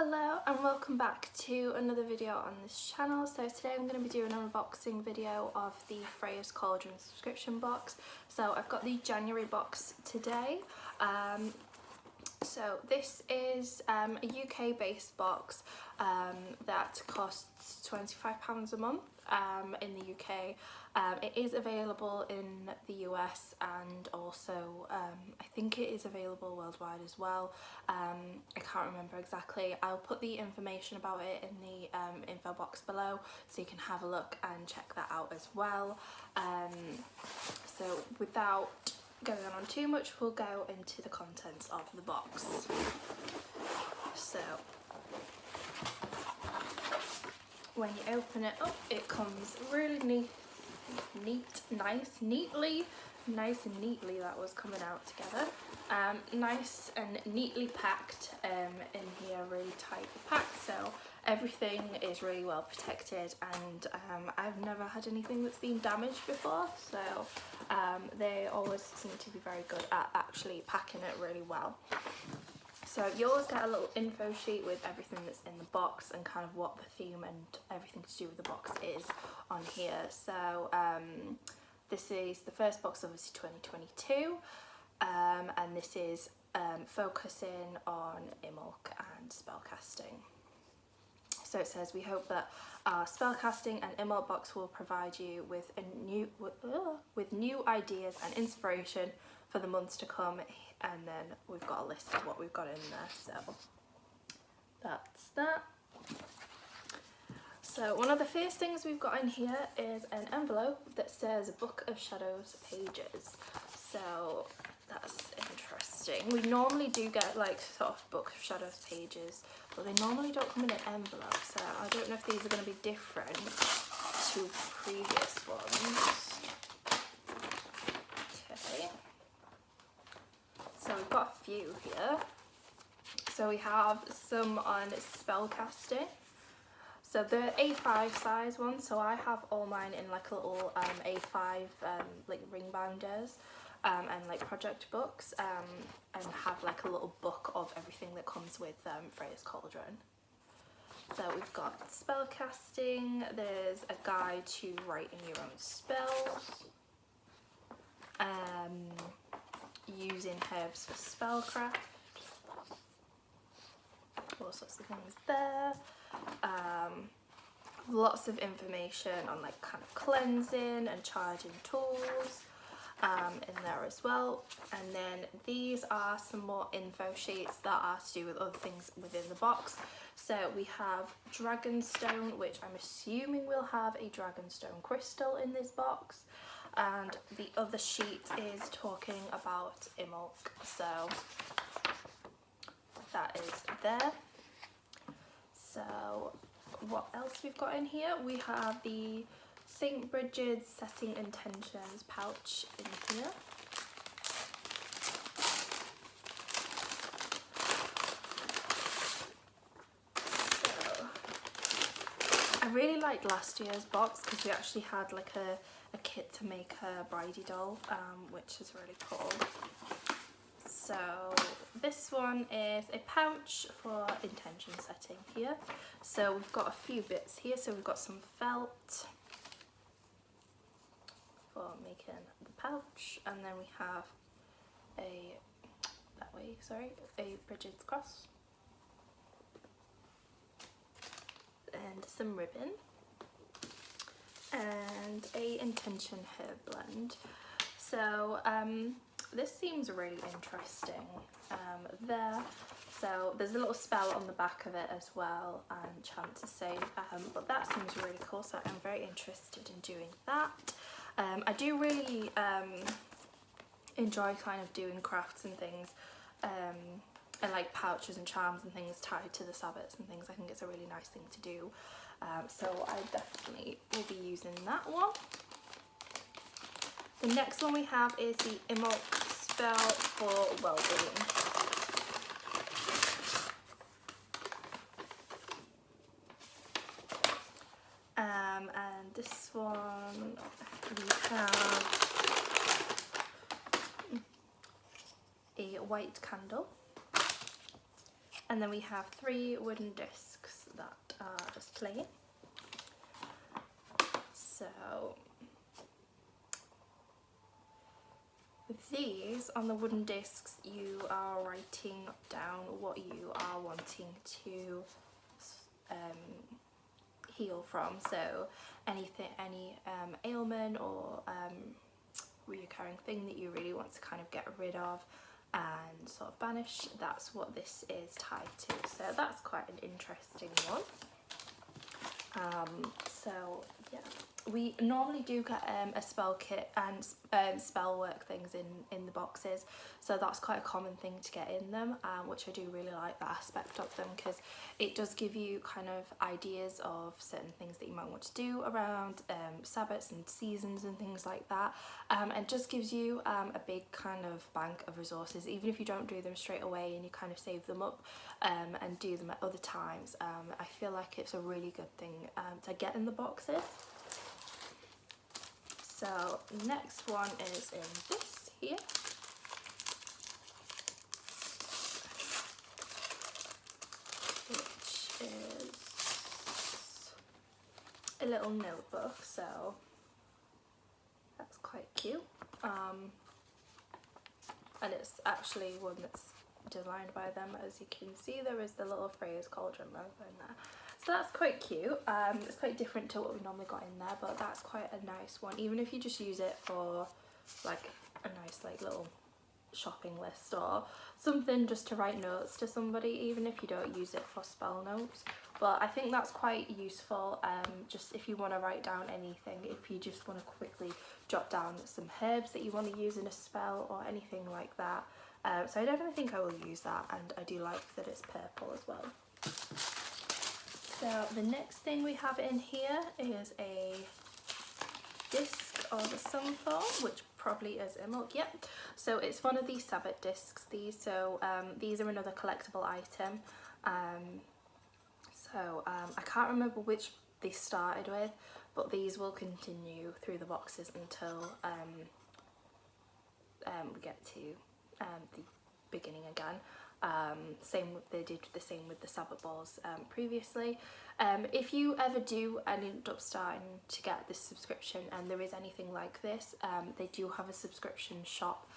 Hello and welcome back to another video on this channel. So today I'm going to be doing an unboxing video of the Freya's Cauldron subscription box. So I've got the January box today. So this is a UK based box that costs £25 a month in the UK. It is available in the US and also I think it is available worldwide as well. I can't remember exactly. I'll put the information about it in the info box below so you can have a look and check that out as well. So without going on too much, we'll go into the contents of the box. So when you open it up, it comes really nice and neatly that was coming out together. Nice and neatly packed in here, really tightly packed, so everything is really well protected, and I've never had anything that's been damaged before, so they always seem to be very good at actually packing it really well. So you always get a little info sheet with everything that's in the box and kind of what the theme and everything to do with the box is on here. So this is the first box, obviously 2022, and this is focusing on Imulk and spellcasting. So it says, we hope that our spellcasting and Imulk box will provide you with new ideas and inspiration for the months to come. And then we've got a list of what we've got in there, so that's that. So one of the first things we've got in here is an envelope that says Book of Shadows pages. So that's interesting. We normally do get like sort of Book of Shadows pages, but they normally don't come in an envelope, so I don't know if these are going to be different to previous ones. Okay. So we've got a few here. So we have some on spellcasting. So the A5 size ones, so I have all mine in like a little A5 like ring binders and like project books, and have like a little book of everything that comes with Freya's Cauldron. So we've got spellcasting, there's a guide to writing your own spells, using herbs for spellcraft, all sorts of things there. Lots of information on like kind of cleansing and charging tools in there as well. And then these are some more info sheets that are to do with other things within the box. So we have Dragonstone, which I'm assuming will have a Dragonstone crystal in this box. And the other sheet is talking about Imulk, so that is there. So what else we've got in here? We have the St. Bridget's Setting Intentions pouch in here. So I really liked last year's box because we actually had like a kit to make her bridey doll, which is really cool. So this one is a pouch for intention setting here. So we've got a few bits here. So we've got some felt for making the pouch, and then we have a Bridget's cross and some ribbon and a intention herb blend. So this seems really interesting there. So there's a little spell on the back of it as well, and chant to save, but that seems really cool, so I'm very interested in doing that. I do really enjoy kind of doing crafts and things, and like pouches and charms and things tied to the sabbats and things. I think it's a really nice thing to do, so I definitely will be using that one. The next one we have is the Imulk spell for well-being. And this one we have a white candle, And then we have 3 wooden discs that are just plain. So with these, on the wooden discs, you are writing down what you are wanting to heal from. So any ailment or reoccurring thing that you really want to kind of get rid of and sort of banish, that's what this is tied to. So that's quite an interesting one. So yeah, we normally do get a spell kit and spell work things in the boxes, so that's quite a common thing to get in them, which I do really like that aspect of them, because it does give you kind of ideas of certain things that you might want to do around Sabbats and seasons and things like that, and just gives you a big kind of bank of resources, even if you don't do them straight away and you kind of save them up and do them at other times. I feel like it's a really good thing to get in the boxes. So next one is in this here. Which is a little notebook, so that's quite cute. And it's actually one that's designed by them. As you can see, there is the little Freya's Cauldron logo in there. So that's quite cute. It's quite different to what we normally got in there, but that's quite a nice one. Even if you just use it for like a nice like little shopping list or something, just to write notes to somebody, even if you don't use it for spell notes. But I think that's quite useful, just if you want to write down anything, if you just want to quickly jot down some herbs that you want to use in a spell or anything like that. So I definitely think I will use that, and I do like that it's purple as well. So the next thing we have in here is a disc of a sunflower, which probably is a milk. Yep. So it's one of these Sabbat discs. These are another collectible item. I can't remember which they started with, but these will continue through the boxes until we get to the beginning again. They did the same with the Sabbat balls previously. If you ever do and end up starting to get this subscription and there is anything like this, they do have a subscription shop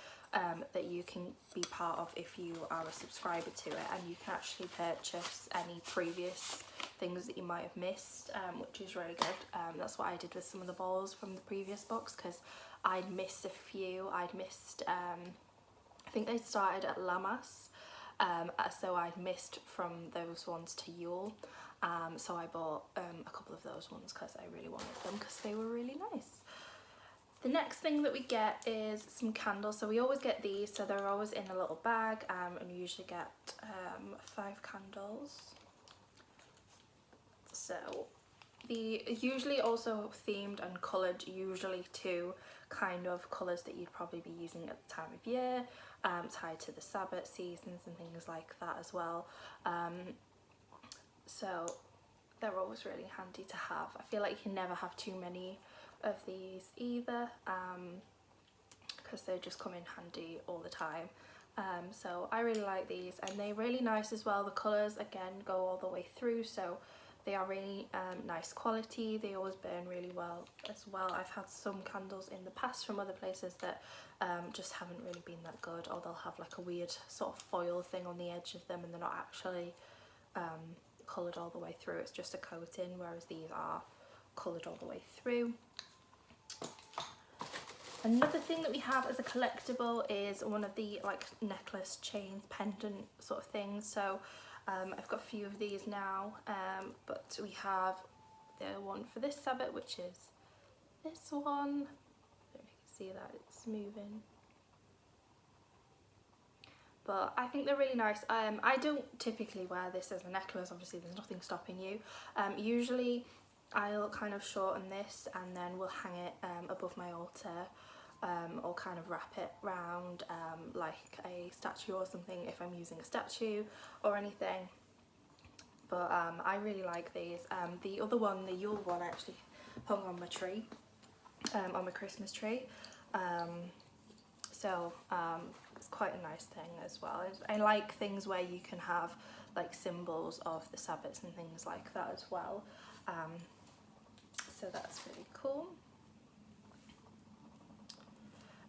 that you can be part of if you are a subscriber to it, and you can actually purchase any previous things that you might have missed, which is really good. That's what I did with some of the balls from the previous box, because I'd missed a few. I'd missed, I think they started at Lamas, so I'd missed from those ones to Yule, so I bought a couple of those ones because I really wanted them, because they were really nice. The next thing that we get is some candles. So we always get these, so they're always in a little bag, and we usually get 5 candles. So the usually also themed and coloured, usually to kind of colours that you'd probably be using at the time of year, tied to the Sabbat seasons and things like that as well. So they're always really handy to have. I feel like you can never have too many of these either, because they just come in handy all the time. So I really like these, and they're really nice as well. The colours again go all the way through, so they are really nice quality. They always burn really well as well. I've had some candles in the past from other places that just haven't really been that good, or they'll have like a weird sort of foil thing on the edge of them and they're not actually coloured all the way through. It's just a coating, whereas these are coloured all the way through. Another thing that we have as a collectible is one of the like necklace, chain, pendant sort of things. So I've got a few of these now, but we have the one for this Sabbat, which is this one. I don't know if you can see that, it's moving. But I think they're really nice. I don't typically wear this as a necklace, obviously there's nothing stopping you. Usually I'll kind of shorten this and then we'll hang it above my altar, or kind of wrap it round like a statue or something if I'm using a statue or anything. But I really like these. The other one, the Yule one, I actually hung on my tree, on my Christmas tree. So it's quite a nice thing as well. I like things where you can have like symbols of the Sabbats and things like that as well. So that's really cool.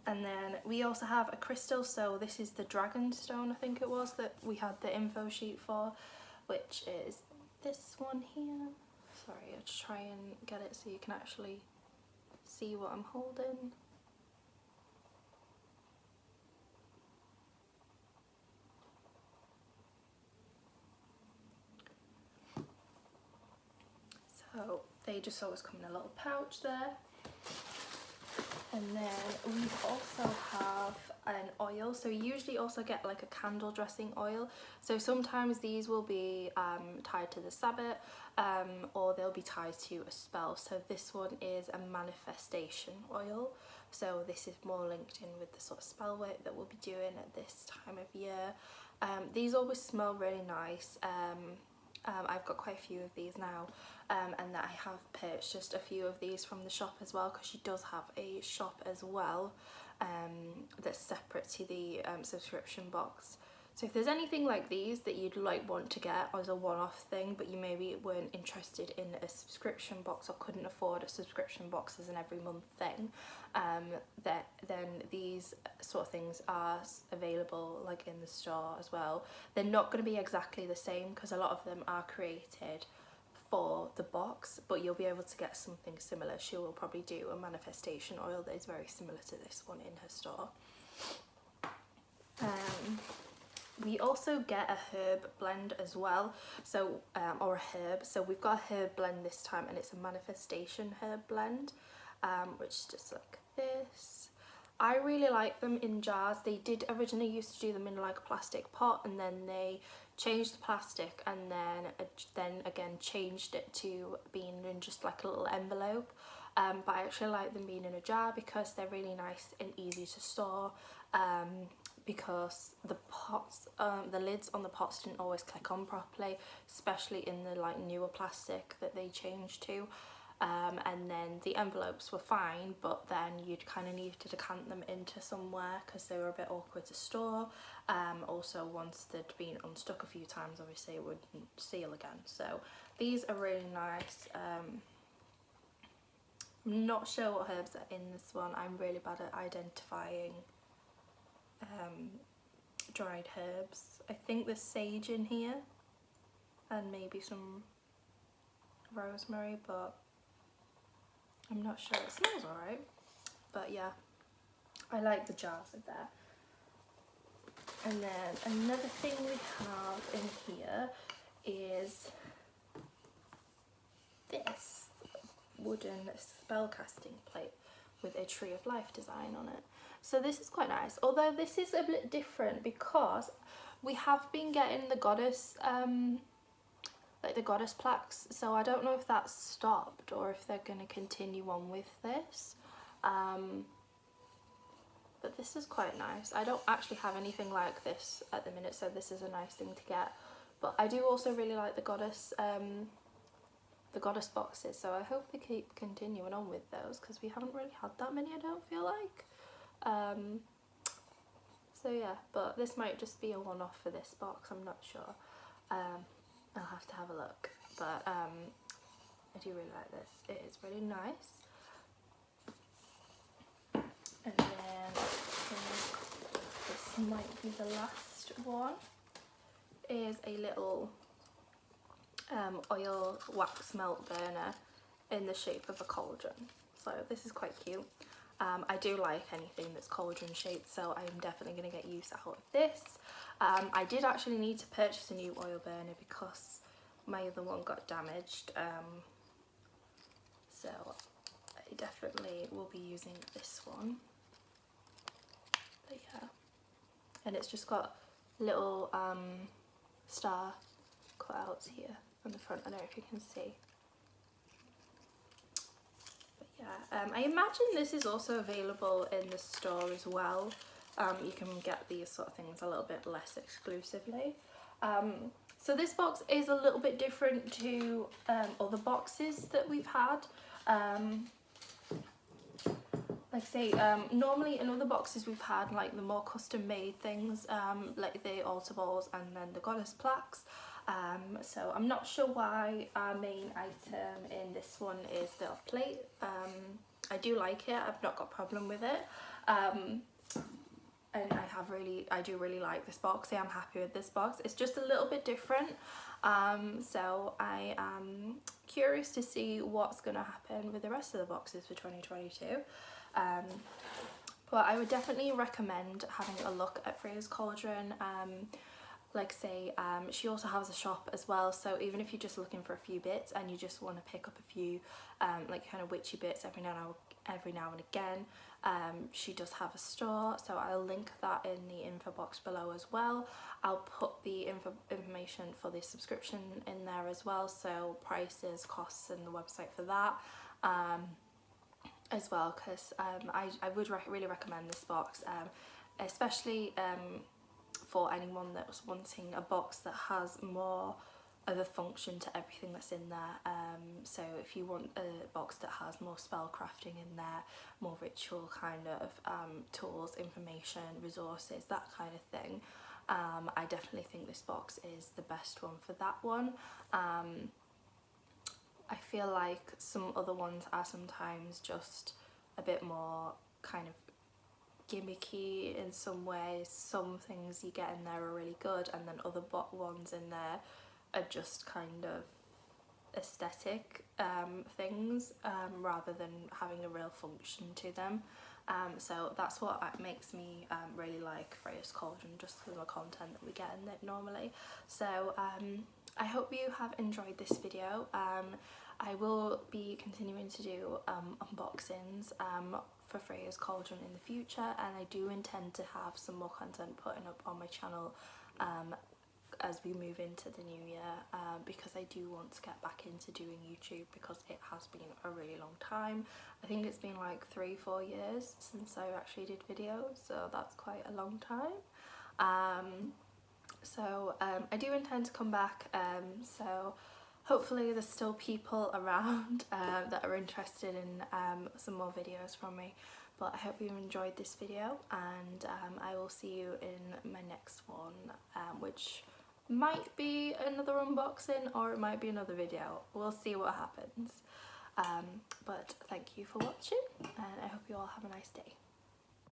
And then we also have a crystal, so this is the dragon stone, I think it was, that we had the info sheet for, which is this one here. Sorry, I'll just try and get it so you can actually see what I'm holding. So they just always come in a little pouch there. And then we also have an oil, so you usually also get like a candle dressing oil. So sometimes these will be tied to the Sabbat, or they'll be tied to a spell. So this one is a manifestation oil. So this is more linked in with the sort of spell work that we'll be doing at this time of year. These always smell really nice. I've got quite a few of these now, and that I have purchased a few of these from the shop as well, because she does have a shop as well that's separate to the subscription box. So if there's anything like these that you'd like want to get as a one-off thing, but you maybe weren't interested in a subscription box or couldn't afford a subscription box as an every month thing, then these sort of things are available like in the store as well. They're not going to be exactly the same because a lot of them are created for the box, but you'll be able to get something similar. She will probably do a manifestation oil that is very similar to this one in her store. We also get a herb blend as well, so or a herb. So we've got a herb blend this time, and it's a manifestation herb blend, which is just like this. I really like them in jars. They did originally used to do them in like a plastic pot, and then they changed the plastic, and then again changed it to being in just like a little envelope. But I actually like them being in a jar because they're really nice and easy to store. Because the pots, the lids on the pots didn't always click on properly, especially in the like newer plastic that they changed to. And then the envelopes were fine, but then you'd kind of need to decant them into somewhere because they were a bit awkward to store. Also, once they'd been unstuck a few times, obviously it wouldn't seal again. So these are really nice. I'm not sure what herbs are in this one. I'm really bad at identifying dried herbs. I think there's sage in here and maybe some rosemary, but I'm not sure. It smells alright, but yeah, I like the jars of there. And then another thing we have in here is this wooden spellcasting plate with a tree of life design on it. So this is quite nice, although this is a bit different because we have been getting the goddess, like the goddess plaques, so I don't know if that's stopped or if they're going to continue on with this. But this is quite nice. I don't actually have anything like this at the minute, so this is a nice thing to get. But I do also really like the goddess boxes, so I hope they keep continuing on with those because we haven't really had that many, I don't feel like. So yeah, but this might just be a one-off for this box, I'm not sure. I'll have to have a look, but I do really like this. It is really nice. And then I think this might be the last one, is a little oil wax melt burner in the shape of a cauldron. So this is quite cute. I do like anything that's cauldron shaped, so I'm definitely going to get use out of this. I did actually need to purchase a new oil burner because my other one got damaged, so I definitely will be using this one. But yeah, and it's just got little star cutouts here on the front. I don't know if you can see. Yeah, I imagine this is also available in the store as well. You can get these sort of things a little bit less exclusively. So this box is a little bit different to other boxes that we've had. like I say, normally in other boxes we've had like the more custom made things, like the altar balls and then the goddess plaques. So I'm not sure why our main item in this one is the plate. I do like it, I've not got a problem with it. And I do really like this box. I am happy with this box. It's just a little bit different. So I am curious to see what's going to happen with the rest of the boxes for 2022. But I would definitely recommend having a look at Freya's Cauldron. Like say, she also has a shop as well, so even if you're just looking for a few bits and you just want to pick up a few like kind of witchy bits every now and again, she does have a store, so I'll link that in the info box below as well. I'll put the information for the subscription in there as well, so prices, costs and the website for that as well, because I would really recommend this box, especially for anyone that's wanting a box that has more of a function to everything that's in there. So if you want a box that has more spell crafting in there, more ritual kind of tools, information, resources, that kind of thing, I definitely think this box is the best one for that one. I feel like some other ones are sometimes just a bit more kind of gimmicky in some ways. Some things you get in there are really good, and then other ones in there are just kind of aesthetic things rather than having a real function to them. So that's what makes me really like Freya's Cauldron, just for the content that we get in it normally. So I hope you have enjoyed this video. I will be continuing to do unboxings for Freya's Cauldron in the future, and I do intend to have some more content putting up on my channel as we move into the new year, because I do want to get back into doing YouTube, because it has been a really long time. I think it's been like 3-4 years since I actually did videos, so that's quite a long time. So I do intend to come back, so hopefully there's still people around that are interested in some more videos from me. But I hope you enjoyed this video, and I will see you in my next one, which might be another unboxing or it might be another video. We'll see what happens. But thank you for watching, and I hope you all have a nice day.